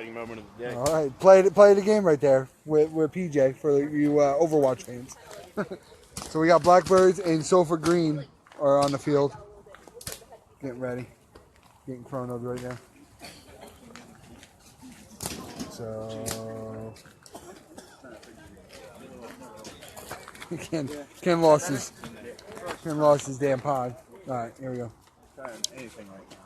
Moment of the day. All right, play the game right there with PJ for you Overwatch fans. So we got Blackbirds and Sulphur Green are on the field, getting ready, getting chronoed right now. So Ken lost his damn pod. All right, here we go. Anything right now.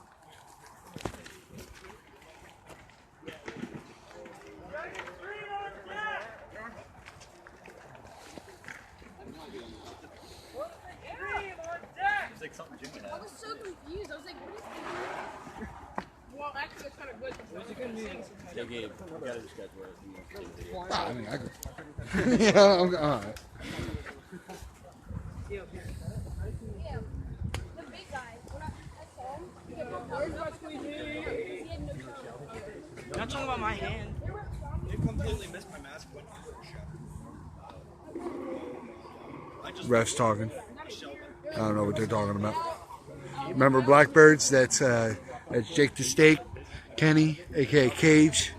I was so confused. I was like, what is this? Well, actually, it's kind of good. It was a good meeting. Yeah, Gabe, you gotta just schedule it. I mean, I could. Yeah, all right. Yeah, the big guy. When I saw him, he had no shot. You're not talking about my hand. You completely missed my mask one shot. Refs talking. I don't know what they're talking about. Remember Blackbirds? That's Jake the Steak, Kenny, aka Cage,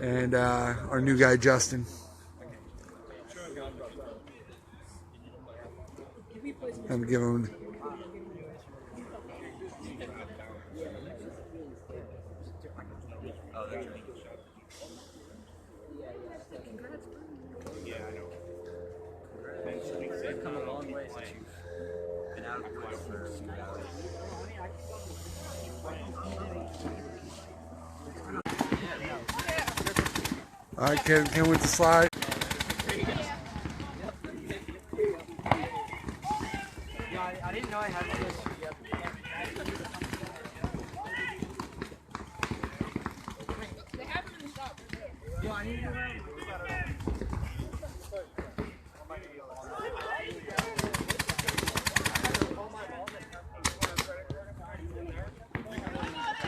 and our new guy Justin. I'm giving him. Yeah, I know. They've come a long way since you've been out of the woods for a few hours. All right, Ken with the slide. I didn't know I had this. They have him in the shop. Yo, I need to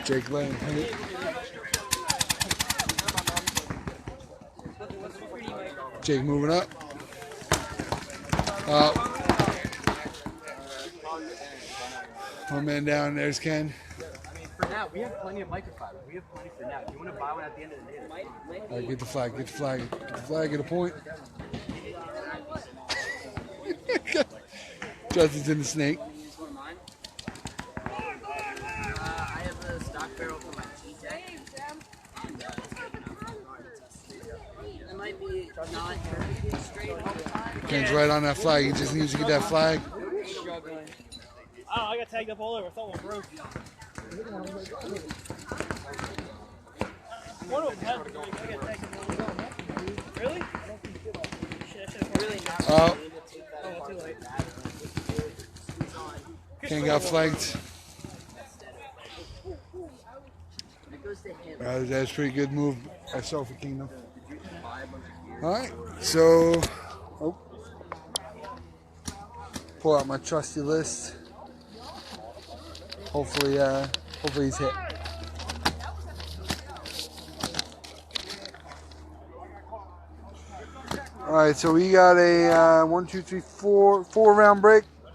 Jake Lane. Jake moving up. One man down. There's Ken. I mean, for now, we have plenty of microfibers. We have plenty for now. Do you want to buy one at the end of the day? All right, get the flag. Get the flag. Get the flag. Get a point. Justin's in the snake. I have a stock barrel for my G-Tech. It might be not straight all the time. Ken's right on that flag. He just needs to get that flag. Struggling. Oh, I got tagged up all over. I thought one broke. One of them had to break. I got tagged up all over. Really? Shit, I should have really not. Oh, Oh, too late. Ken got flanked. That's a pretty good move by Sulphur Kingdom. All right, so pull out my trusty list. Hopefully he's hit. All right, so we got a 1, 2, 3, 4 round break.